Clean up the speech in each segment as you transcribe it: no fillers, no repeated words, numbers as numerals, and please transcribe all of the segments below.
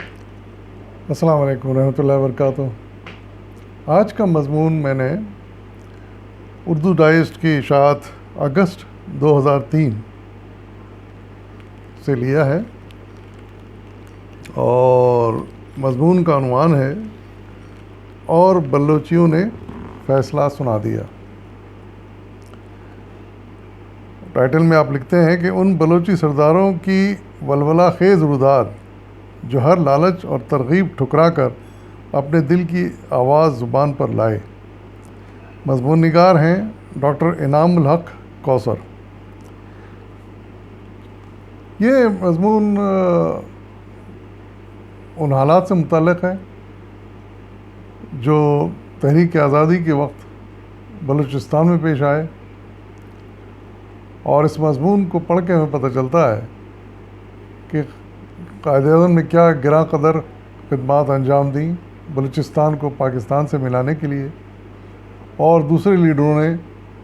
السلام علیکم ورحمۃ اللہ وبرکاتہ۔ آج کا مضمون میں نے اردو ڈائجسٹ کی اشاعت اگست 2003 سے لیا ہے، اور مضمون کا عنوان ہے اور بلوچیوں نے فیصلہ سنا دیا۔ ٹائٹل میں آپ لکھتے ہیں کہ ان بلوچی سرداروں کی ولولہ خیز روداد جو ہر لالچ اور ترغیب ٹھکرا کر اپنے دل کی آواز زبان پر لائے۔ مضمون نگار ہیں ڈاکٹر انعام الحق کوثر۔ یہ مضمون ان حالات سے متعلق ہے جو تحریک آزادی کے وقت بلوچستان میں پیش آئے، اور اس مضمون کو پڑھ کے ہمیں پتہ چلتا ہے کہ قائد اعظم نے کیا گراں قدر خدمات انجام دیں بلوچستان کو پاکستان سے ملانے کے لیے، اور دوسرے لیڈروں نے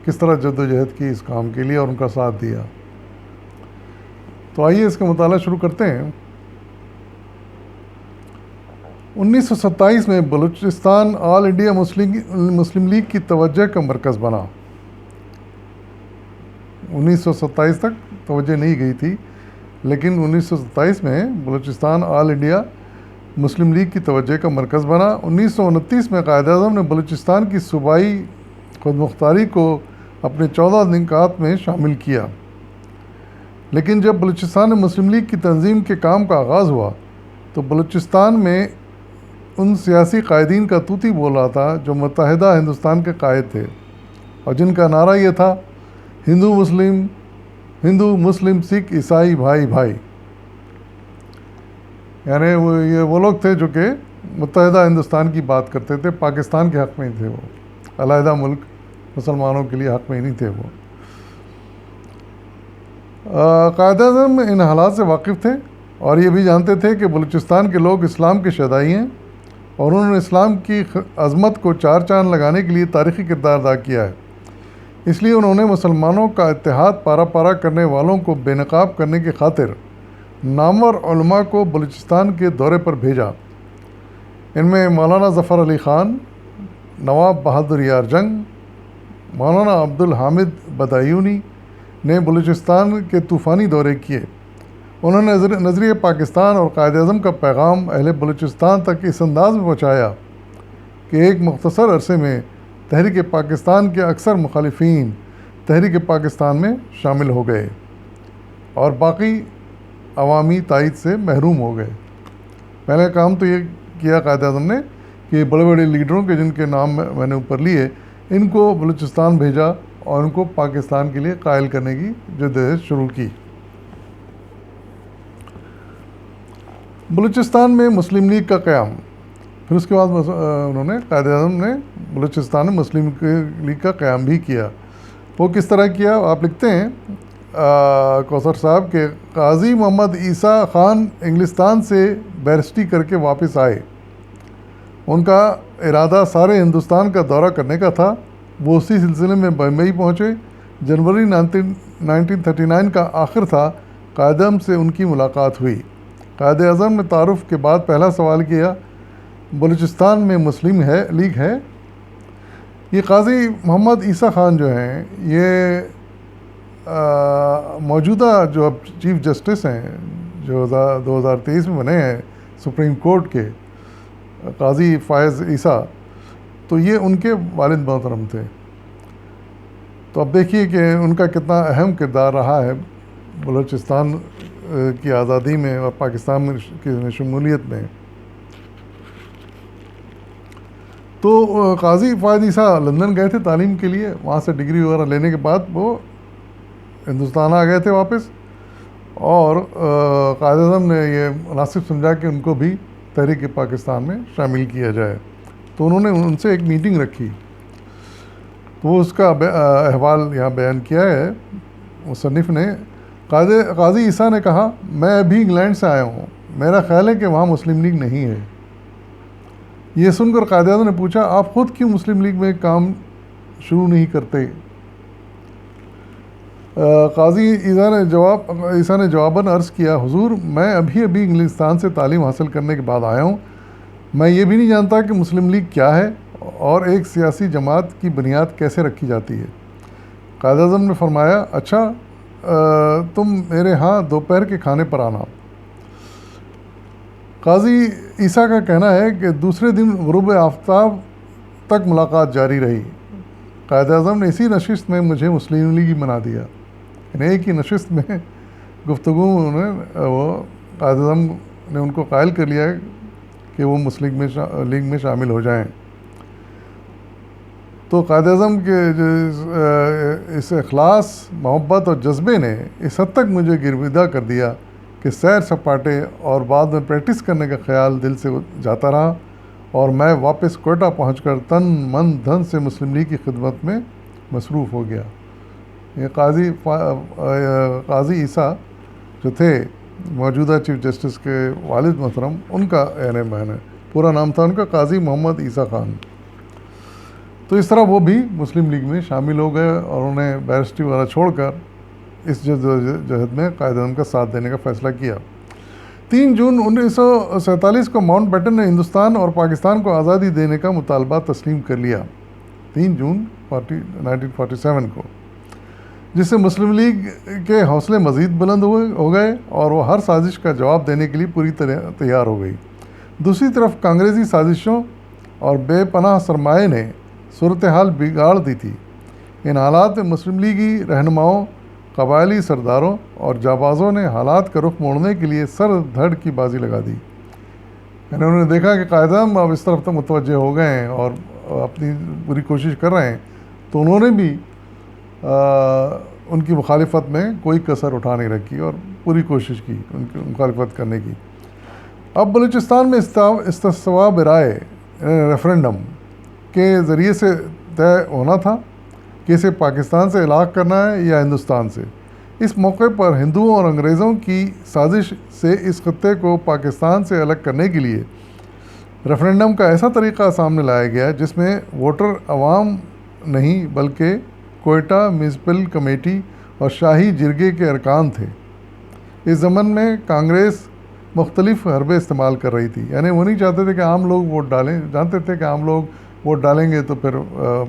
کس طرح جد و جہد کی اس کام کے لیے اور ان کا ساتھ دیا۔ تو آئیے اس کا مطالعہ شروع کرتے ہیں۔ 1927 میں بلوچستان آل انڈیا مسلم لیگ کی توجہ کا مرکز بنا۔ 1927 تک توجہ نہیں گئی تھی، لیکن 1927 میں بلوچستان آل انڈیا مسلم لیگ کی توجہ کا مرکز بنا۔ 1929 میں قائد اعظم نے بلوچستان کی صوبائی خود مختاری کو اپنے 14 نکات میں شامل کیا، لیکن جب بلوچستان مسلم لیگ کی تنظیم کے کام کا آغاز ہوا تو بلوچستان میں ان سیاسی قائدین کا طوطی بول رہا تھا جو متحدہ ہندوستان کے قائد تھے، اور جن کا نعرہ یہ تھا ہندو مسلم سکھ عیسائی بھائی بھائی۔ یعنی وہ لوگ تھے جو کہ متحدہ ہندوستان کی بات کرتے تھے، پاکستان کے حق میں ہی تھے، وہ علیحدہ ملک مسلمانوں کے لیے حق میں ہی نہیں تھے وہ۔ قائد اعظم ان حالات سے واقف تھے اور یہ بھی جانتے تھے کہ بلوچستان کے لوگ اسلام کے شیدائی ہیں، اور انہوں نے اسلام کی عظمت کو چار چاند لگانے کے لیے تاریخی کردار ادا کیا ہے۔ اس لیے انہوں نے مسلمانوں کا اتحاد پارا پارا کرنے والوں کو بے نقاب کرنے کی خاطر نامور علماء کو بلوچستان کے دورے پر بھیجا۔ ان میں مولانا ظفر علی خان، نواب بہادر یار جنگ، مولانا عبدالحامد بدایونی نے بلوچستان کے طوفانی دورے کیے۔ انہوں نے نظریہ پاکستان اور قائد اعظم کا پیغام اہل بلوچستان تک اس انداز میں پہنچایا کہ ایک مختصر عرصے میں تحریک پاکستان کے اکثر مخالفین تحریک پاکستان میں شامل ہو گئے اور باقی عوامی تائید سے محروم ہو گئے۔ پہلے کام تو یہ کیا قائد اعظم نے کہ بڑے بڑے لیڈروں کے جن کے نام میں نے اوپر لیے، ان کو بلوچستان بھیجا اور ان کو پاکستان کے لیے قائل کرنے کی جدوجہد شروع کی۔ بلوچستان میں مسلم لیگ کا قیام۔ پھر اس کے بعد انہوں نے قائد اعظم نے بلوچستان میں مسلم لیگ کا قیام بھی کیا۔ وہ کس طرح کیا؟ آپ لکھتے ہیں کوثر صاحب کہ قاضی محمد عیسیٰ خان انگلستان سے بیرسٹی کر کے واپس آئے۔ ان کا ارادہ سارے ہندوستان کا دورہ کرنے کا تھا۔ وہ اسی سلسلے میں بمبئی پہنچے۔ جنوری 1939 کا آخر تھا، قائد اعظم سے ان کی ملاقات ہوئی۔ قائد اعظم نے تعارف کے بعد پہلا سوال کیا، بلوچستان میں مسلم لیگ ہے؟ یہ قاضی محمد عیسیٰ خان جو ہیں، یہ موجودہ جو اب چیف جسٹس ہیں، جو 2023 میں بنے ہیں سپریم کورٹ کے، قاضی فائز عیسیٰ، تو یہ ان کے والد محترم تھے۔ تو اب دیکھیے کہ ان کا کتنا اہم کردار رہا ہے بلوچستان کی آزادی میں اور پاکستان کی شمولیت میں۔ تو قاضی فائز عیسیٰ لندن گئے تھے تعلیم کے لیے، وہاں سے ڈگری وغیرہ لینے کے بعد وہ ہندوستان آ گئے تھے واپس، اور قائد اعظم نے یہ مناسب سمجھا کہ ان کو بھی تحریک پاکستان میں شامل کیا جائے۔ تو انہوں نے ان سے ایک میٹنگ رکھی، تو وہ اس کا احوال یہاں بیان کیا ہے مصنف نے۔ قاضی عیسیٰ نے کہا، میں ابھی انگلینڈ سے آیا ہوں، میرا خیال ہے کہ وہاں مسلم لیگ نہیں ہے۔ یہ سن کر قائد اعظم نے پوچھا، آپ خود کیوں مسلم لیگ میں کام شروع نہیں کرتے؟ قاضی عیسیٰ نے جواباً عرض کیا، حضور میں ابھی انگلستان سے تعلیم حاصل کرنے کے بعد آیا ہوں، میں یہ بھی نہیں جانتا کہ مسلم لیگ کیا ہے اور ایک سیاسی جماعت کی بنیاد کیسے رکھی جاتی ہے۔ قائد اعظم نے فرمایا، اچھا تم میرے ہاں دوپہر کے کھانے پر آنا۔ قاضی عیسیٰ کا کہنا ہے کہ دوسرے دن غروب آفتاب تک ملاقات جاری رہی۔ قائد اعظم نے اسی نشست میں مجھے مسلم لیگی بنا دیا، یعنی ایک ہی نشست میں گفتگو قائد اعظم نے ان کو قائل کر لیا کہ وہ مسلم لیگ میں شامل ہو جائیں۔ تو قائد اعظم کے اس اخلاص، محبت اور جذبے نے اس حد تک مجھے گرویدہ کر دیا کہ سیر سپاٹے اور بعد میں پریکٹس کرنے کا خیال دل سے جاتا رہا، اور میں واپس کوئٹہ پہنچ کر تن من دھن سے مسلم لیگ کی خدمت میں مصروف ہو گیا۔ یہ قاضی عیسیٰ جو تھے موجودہ چیف جسٹس کے والد محترم، ان کا بیان ہے، پورا نام تھا ان کا قاضی محمد عیسیٰ خان۔ تو اس طرح وہ بھی مسلم لیگ میں شامل ہو گئے اور انہیں بیرسٹری وغیرہ چھوڑ کر اس جہد میں قائد اعظم کا ساتھ دینے کا فیصلہ کیا۔ 3 جون 1947 کو ماؤنٹ بیٹن نے ہندوستان اور پاکستان کو آزادی دینے کا مطالبہ تسلیم کر لیا، 3 جون 1947 کو، جس سے مسلم لیگ کے حوصلے مزید بلند ہو گئے اور وہ ہر سازش کا جواب دینے کے لیے پوری طرح تیار ہو گئی۔ دوسری طرف کانگریسی سازشوں اور بے پناہ سرمایہ نے صورتحال بگاڑ دی تھی۔ ان حالات میں مسلم لیگی رہنماؤں، قبائلی سرداروں اور جابازوں نے حالات کا رخ موڑنے کے لیے سر دھڑ کی بازی لگا دی، یعنی انہوں نے دیکھا کہ قائد اعظم اب اس طرف تو متوجہ ہو گئے ہیں اور اپنی پوری کوشش کر رہے ہیں، تو انہوں نے بھی ان کی مخالفت میں کوئی کسر اٹھا نہیں رکھی اور پوری کوشش کی ان کی مخالفت کرنے کی۔ اب بلوچستان میں استصواب رائے ریفرنڈم کے ذریعے سے طے ہونا تھا کہ اسے پاکستان سے الگ کرنا ہے یا ہندوستان سے۔ اس موقع پر ہندوؤں اور انگریزوں کی سازش سے اس خطے کو پاکستان سے الگ کرنے کے لیے ریفرنڈم کا ایسا طریقہ سامنے لایا گیا جس میں ووٹر عوام نہیں بلکہ کوئٹہ میونسپل کمیٹی اور شاہی جرگے کے ارکان تھے۔ اس ضمن میں کانگریس مختلف حربے استعمال کر رہی تھی، یعنی وہ نہیں چاہتے تھے کہ عام لوگ ووٹ ڈالیں، جانتے تھے کہ عام لوگ ووٹ ڈالیں گے تو پھر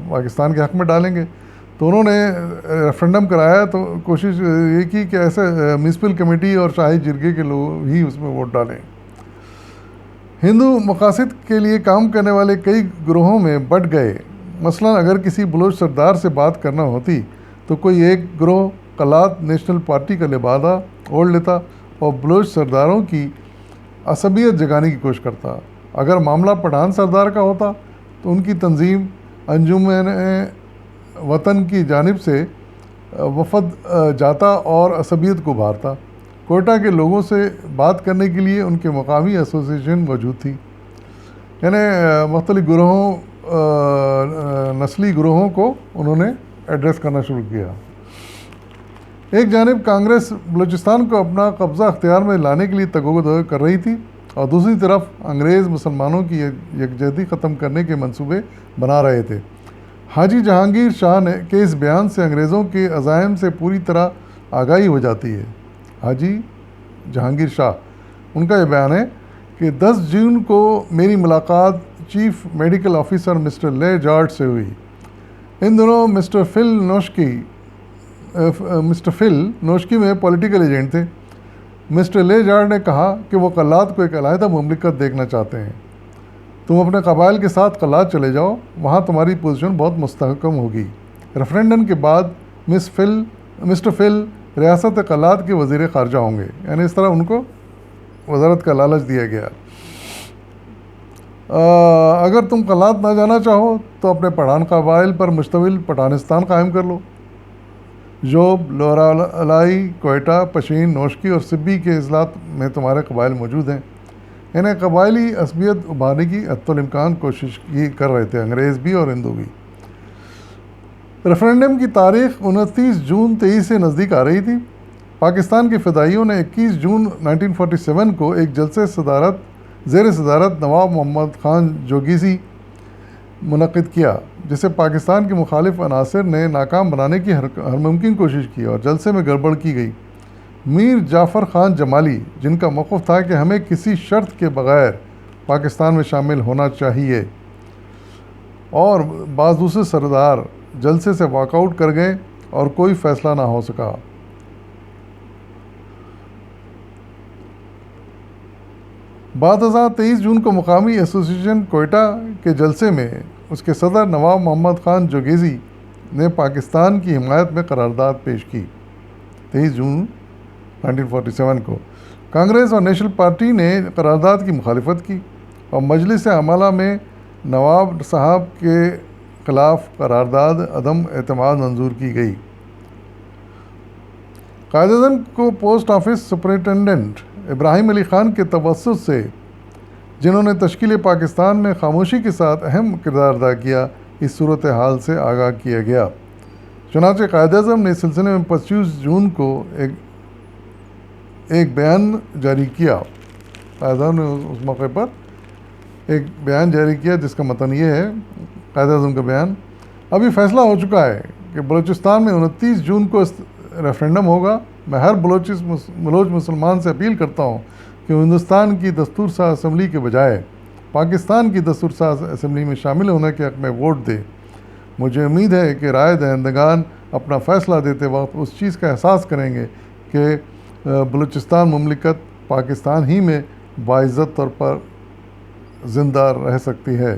پاکستان کے حق میں ڈالیں گے، تو انہوں نے ریفرنڈم کرایا تو کوشش یہ کی کہ ایسے میونسپل کمیٹی اور شاہی جرگے کے لوگ ہی اس میں ووٹ ڈالیں۔ ہندو مقاصد کے لیے کام کرنے والے کئی گروہوں میں بٹ گئے، مثلا اگر کسی بلوچ سردار سے بات کرنا ہوتی تو کوئی ایک گروہ قلات نیشنل پارٹی کا لبادہ اوڑھ لیتا اور بلوچ سرداروں کی عصبیت جگانے کی کوشش کرتا۔ اگر معاملہ پٹھان سردار کا ہوتا تو ان کی تنظیم انجمن وطن کی جانب سے وفد جاتا اور عصبیت کو ابھارتا۔ کوئٹہ کے لوگوں سے بات کرنے کے لیے ان کے مقامی ایسوسیشن موجود تھی، یعنی مختلف گروہوں نسلی گروہوں کو انہوں نے ایڈریس کرنا شروع کیا۔ ایک جانب کانگریس بلوچستان کو اپنا قبضہ اختیار میں لانے کے لیے تگو کر رہی تھی اور دوسری طرف انگریز مسلمانوں کی یکجہتی ختم کرنے کے منصوبے بنا رہے تھے۔ حاجی جہانگیر شاہ کے اس بیان سے انگریزوں کے عزائم سے پوری طرح آگاہی ہو جاتی ہے۔ حاجی جہانگیر شاہ، ان کا یہ بیان ہے کہ 10 جون کو میری ملاقات چیف میڈیکل آفیسر مسٹر لے جارڈ سے ہوئی۔ ان دنوں مسٹر فل نوشکی میں پولیٹیکل ایجنٹ تھے۔ مسٹر لے جارڈ نے کہا کہ وہ قلات کو ایک علیحدہ مملکت دیکھنا چاہتے ہیں، تم اپنے قبائل کے ساتھ قلات چلے جاؤ، وہاں تمہاری پوزیشن بہت مستحکم ہوگی۔ ریفرنڈم کے بعد مسٹر فل ریاست قلات کے وزیر خارجہ ہوں گے، یعنی اس طرح ان کو وزارت کا لالچ دیا گیا۔ اگر تم قلات نہ جانا چاہو تو اپنے پٹھان قبائل پر مشتمل پٹھانستان قائم کر لو۔ جوب، لورالائی، کوئٹہ، پشین، نوشکی اور سبی کے اضلاع میں تمہارے قبائل موجود ہیں۔ انہیں قبائلی عصبیت ابھارنے کی حتی الامکان کوشش کر رہے تھے، انگریز بھی اور ہندو بھی۔ ریفرنڈم کی تاریخ 29 جون 23 سے نزدیک آ رہی تھی۔ پاکستان کے فدائیوں نے 21 جون 1947 کو ایک جلسے زیر صدارت نواب محمد خان جوگیسی منعقد کیا، جسے پاکستان کے مخالف عناصر نے ناکام بنانے کی ہر ممکن کوشش کی اور جلسے میں گڑبڑ کی گئی۔ میر جعفر خان جمالی، جن کا موقف تھا کہ ہمیں کسی شرط کے بغیر پاکستان میں شامل ہونا چاہیے، اور بعض دوسرے سردار جلسے سے واک آؤٹ کر گئے اور کوئی فیصلہ نہ ہو سکا۔ بعد ازاں 23 جون کو مقامی ایسوسی ایشن کوئٹہ کے جلسے میں اس کے صدر نواب محمد خان جوگیزی نے پاکستان کی حمایت میں قرارداد پیش کی۔ 23 جون 1947 کو کانگریس اور نیشنل پارٹی نے قرارداد کی مخالفت کی اور مجلس عملہ میں نواب صاحب کے خلاف قرارداد عدم اعتماد منظور کی گئی۔ قائد اعظم کو پوسٹ آفس سپرنٹینڈنٹ ابراہیم علی خان کے توسط سے، جنہوں نے تشکیل پاکستان میں خاموشی کے ساتھ اہم کردار ادا کیا، اس صورتحال سے آگاہ کیا گیا۔ چنانچہ قائد اعظم نے اس سلسلے میں 25 جون کو ایک بیان جاری کیا۔ قائد اعظم نے اس موقع پر ایک بیان جاری کیا جس کا متن یہ ہے، قائد اعظم کا بیان: ابھی فیصلہ ہو چکا ہے کہ بلوچستان میں 29 جون کو ریفرینڈم ہوگا۔ میں ہر بلوچ مسلمان سے اپیل کرتا ہوں کہ ہندوستان کی دستور ساز اسمبلی کے بجائے پاکستان کی دستور ساز اسمبلی میں شامل ہونے کے حق میں ووٹ دے۔ مجھے امید ہے کہ رائے دہندگان اپنا فیصلہ دیتے وقت اس چیز کا احساس کریں گے کہ بلوچستان مملکت پاکستان ہی میں باعزت طور پر زندہ رہ سکتی ہے۔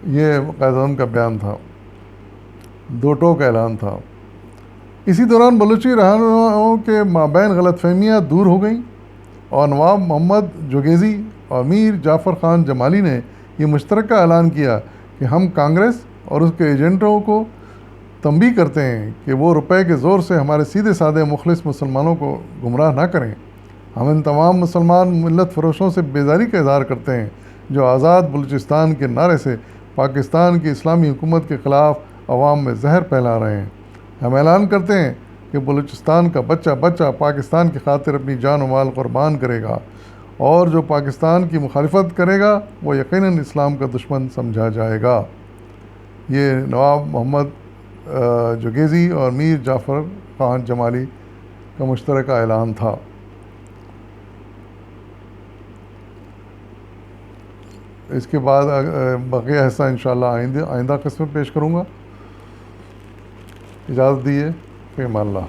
یہ قائد اعظم کا بیان تھا، دو ٹوک اعلان تھا۔ اسی دوران بلوچی رہنماؤں کے مابین غلط فہمیاں دور ہو گئیں اور نواب محمد جوگیزی اور میر جعفر خان جمالی نے یہ مشترکہ اعلان کیا کہ ہم کانگریس اور اس کے ایجنٹوں کو تنبیہ کرتے ہیں کہ وہ روپے کے زور سے ہمارے سیدھے سادے مخلص مسلمانوں کو گمراہ نہ کریں۔ ہم ان تمام مسلمان ملت فروشوں سے بیزاری کا اظہار کرتے ہیں جو آزاد بلوچستان کے نعرے سے پاکستان کی اسلامی حکومت کے خلاف عوام میں زہر پھیلا رہے ہیں۔ ہم اعلان کرتے ہیں کہ بلوچستان کا بچہ بچہ پاکستان کی خاطر اپنی جان و مال قربان کرے گا، اور جو پاکستان کی مخالفت کرے گا وہ یقیناً اسلام کا دشمن سمجھا جائے گا۔ یہ نواب محمد جوگیزی اور میر جعفر خان جمالی کا مشترکہ اعلان تھا۔ اس کے بعد بقیہ حصہ انشاءاللہ آئندہ قسم میں پیش کروں گا۔ اجازت دیے، فی امان اللہ۔